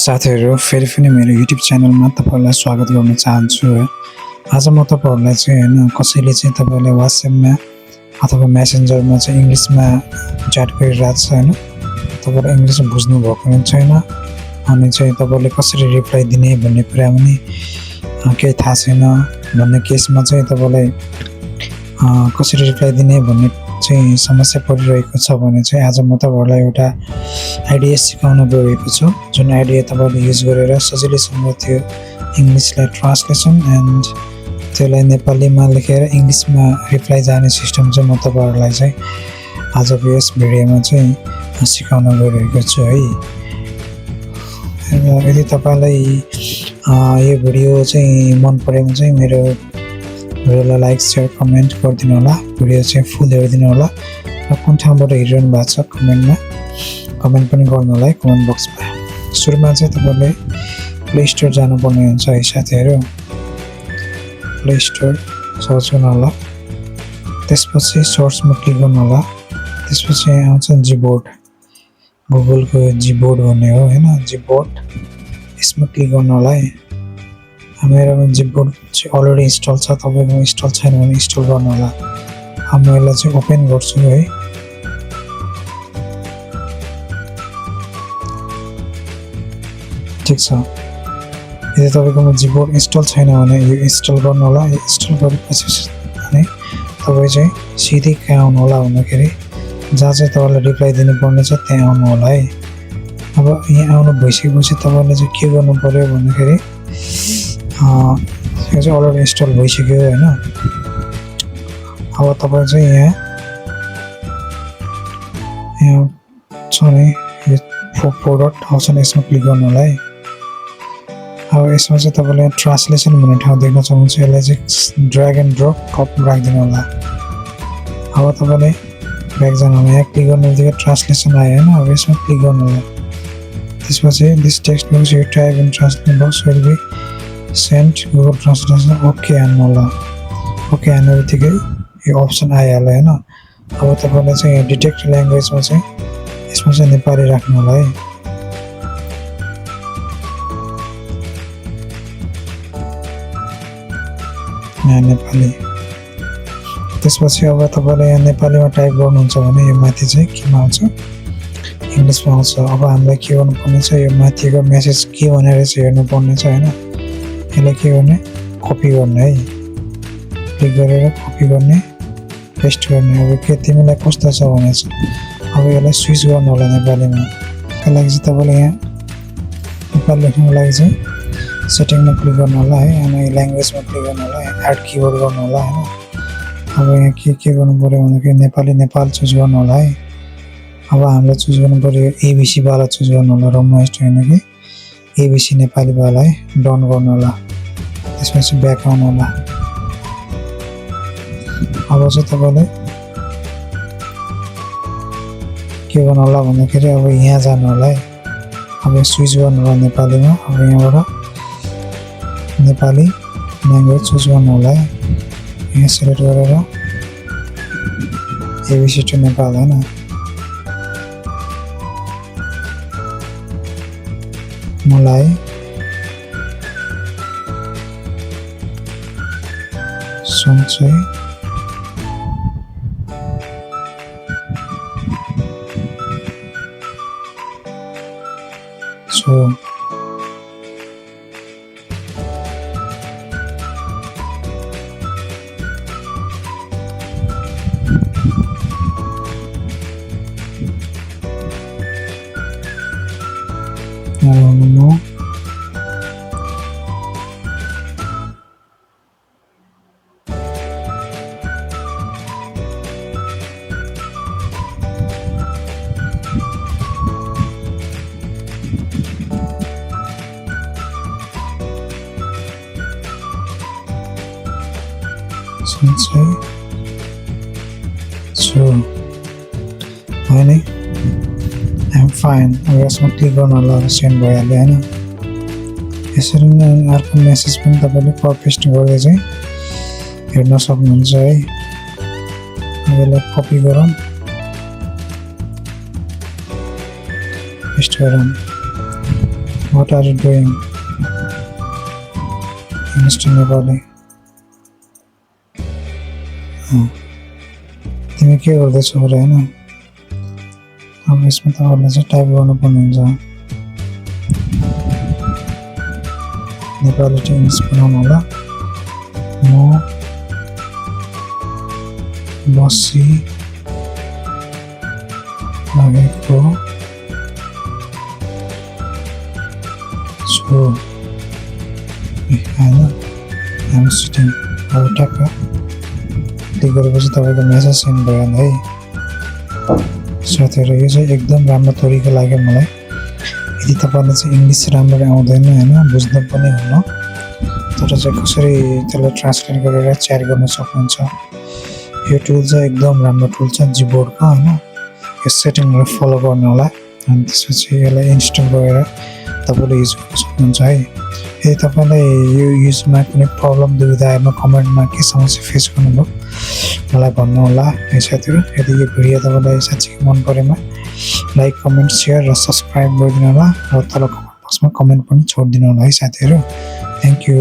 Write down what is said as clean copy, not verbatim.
साथीहरू फेरि पनि मेरो युट्युब च्यानलमा तपाईँलाई स्वागत गर्न चाहन्छु है। आज म तपाईँहरूलाई चाहिँ हैन कसैले चाहिँ तपाईँलाई WhatsAppमा अथवा मेसेन्जरमा चाहिँ इङ्ग्लिसमा च्याट गरिरहेको छ हैन, तपाईँले इङ्ग्लिस बुझ्नु भएको पनि छैन अनि चाहिँ तपाईँले कसरी रिप्लाई दिने भन्ने कुरा पनि केही थाहा छैन भन्ने केसमा चाहिँ तपाईँलाई कसरी रिप्लाई दिने भन्ने चाहिँ समस्या परिरहेको छ भने चाहिँ आज म तपाईँहरूलाई एउटा आइडिया सिकाउन गएको छु, जुन आइडिया तपाईँले युज गरेर सजिलैसँग त्यो इङ्ग्लिसलाई ट्रान्सलेसन एन्ड त्यसलाई नेपालीमा लेखेर इङ्ग्लिसमा रिप्लाई जाने सिस्टम चाहिँ म तपाईँहरूलाई चाहिँ आजको यस भिडियोमा चाहिँ सिकाउन गइरहेको छु है। यदि तपाईँलाई यो भिडियो चाहिँ मन परेमा चाहिँ मेरो भिडियोलाई लाइक शेयर कमेन्ट गरिदिनु होला, भिडियो चाहिँ फुल हेरिदिनु होला र कुन ठाउँबाट हेरिरहनु भएको छ कमेन्ट पनि गर्नु होला है कमेन्ट बक्समा। सुरुमा चाहिँ तपाईँले प्ले स्टोर जानुपर्ने हुन्छ है साथीहरू। प्ले स्टोर सर्च गर्नु होला, त्यसपछि सर्चमा क्लिक गर्नु होला, त्यसपछि आउँछ जीबोर्ड, गुगलको जीबोर्ड भन्ने हो हैन, जीबोर्ड यसमा क्लिक गर्नु होला है। मेरोमा जीबोर्ड चाहिँ अलरेडी इन्स्टल छ, तपाईँको इन्स्टल छैन भने इन्स्टल गर्नु होला। अब म यसलाई चाहिँ ओपन गर्छु है। ठिक छ, यदि तपाईँकोमा जीबोर्ड इन्स्टल छैन भने यो इन्स्टल गर्नु होला। इन्स्टल गरेपछि अनि तपाईँ चाहिँ सिधै कहाँ आउनु होला भन्दाखेरि जहाँ चाहिँ तपाईँलाई रिप्लाई दिनुपर्ने छ त्यहाँ आउनु होला है। अब यहाँ आउनु भइसकेपछि तपाईँले चाहिँ के गर्नु पर्यो भन्दाखेरि यो चाहिँ अलरेडी इन्स्टल भइसक्यो होइन। अब तपाईँ चाहिँ यहाँ छ नि यो प्रोडक्ट आउँछ नि, यसमा क्लिक गर्नु होला है। अब यसमा चाहिँ तपाईँले ट्रान्सलेसन भन्ने ठाउँ देख्न चाहनुहुन्छ, यसलाई चाहिँ ड्र्याग एन्ड ड्रप टप राखिदिनु होला। अब तपाईँले ब्याक जानु होला, यहाँ क्लिक गर्नु बित्तिकै ट्रान्सलेसन आयो होइन। अब यसमा क्लिक गर्नु होला, त्यसपछि दिस टेक्स्ट बक्स यो type and translation box will be send Google translation okay हान्नु होला। ओके हान्ने बित्तिकै यो अप्सन आइहाल्यो होइन। अब तपाईँले चाहिँ यहाँ डिटेक्ट ल्याङ्ग्वेजमा चाहिँ यसमा चाहिँ नेपाली राख्नु होला है। यहाँ नेपाली, त्यसपछि अब तपाईँले यहाँ नेपालीमा टाइप गर्नुहुन्छ भने यो माथि चाहिँ केमा आउँछ, इङ्ग्लिसमा आउँछ। अब हामीलाई के गर्नुपर्ने छ, यो माथिको मेसेज के भनेर चाहिँ हेर्नुपर्ने छ होइन। यसलाई के गर्ने, कपी गर्ने है, क्लिक गरेर कपी गर्ने, पेस्ट गर्ने। अब के तिमीलाई कस्तो छ भनेछ, अब यसलाई स्विच गर्नु होला नेपालीमा। त्यसको लागि चाहिँ तपाईँले यहाँ नेपाली लेख्नुको लागि चाहिँ सेटिङमा क्लिक गर्नु होला है, अनि ल्याङ्ग्वेजमा क्लिक गर्नु होला, एड किबोर्ड गर्नु होला होइन। अब यहाँ के गर्नु पऱ्यो भन्दाखेरि नेपाल चुज गर्नु होला है। अब हामीलाई चुज गर्नु पऱ्यो एबिसीवाला चुज गर्नु होला, रोमाइस्ट होइन कि एबिसी नेपालीवाला है, डन गर्नु होला। त्यसपछि ब्याक आउनु होला। अब चाहिँ तपाईँले के गर्नु होला भन्दाखेरि अब यहाँ जानु होला है। अब स्विच गर्नु होला नेपालीमा। अब यहाँबाट नेपाली ल्याङ्ग्वेज चुज गर्नु होला है, यहाँ सेलेक्ट गरेर एबिसी टु नेपाल होइन। मलाई सन्चै छु, सन्चै छु होइन, आइएम फाइन। अब यसमा क्लिक गर्नु होला, सेन्ड भइहाल्यो होइन। यसरी नै अर्को मेसेज पनि तपाईँले पेस्ट गर्दै चाहिँ हेर्न सक्नुहुन्छ है। अब यसलाई कपी गरौँ, पेस्ट गरौँ। What are you doing? English to Nepali. तिमी के गर्दैछौ अरे होइन अब यसमा तपाईँहरूले चाहिँ टाइप गर्नुपर्ने हुन्छ नेपाली टु इङ्ग्लिस बनाउनु होला म बसी लागेको छु होइन आइएम सिटिङ अब ट्याक्क क्लिक गरेपछि तपाईँको मेसेज सेन्ड भयो है साथीहरू यो चाहिँ एकदम राम्रो तरिका लाग्यो मलाई यदि तपाईँलाई चाहिँ इङ्ग्लिस राम्ररी आउँदैन होइन बुझ्नु पनि हुन्न तर चाहिँ कसरी त्यसलाई ट्रान्सलेट गरेर च्याट गर्न सक्नुहुन्छ यो टुल चाहिँ एकदम राम्रो टुल छ जीबोर्डको होइन यो सेटिङहरू फलो गर्नु होला अनि त्यसपछि यसलाई इन्स्टल गरेर तपाईँले युज गर्न सक्नुहुन्छ है यदि तपाईँलाई यो युजमा कुनै प्रब्लम दुविधामा कमेन्टमा के समस्या फेस गर्नुभयो मलाई भन्नुहोला है साथीहरू यदि यो भिडियो तपाईँलाई साँच्चै मन परेमा लाइक कमेन्ट सेयर र सब्सक्राइब गरिदिनु होला र तल कमेन्ट बक्समा कमेन्ट पनि छोडिदिनु होला है साथीहरू थ्याङ्क यू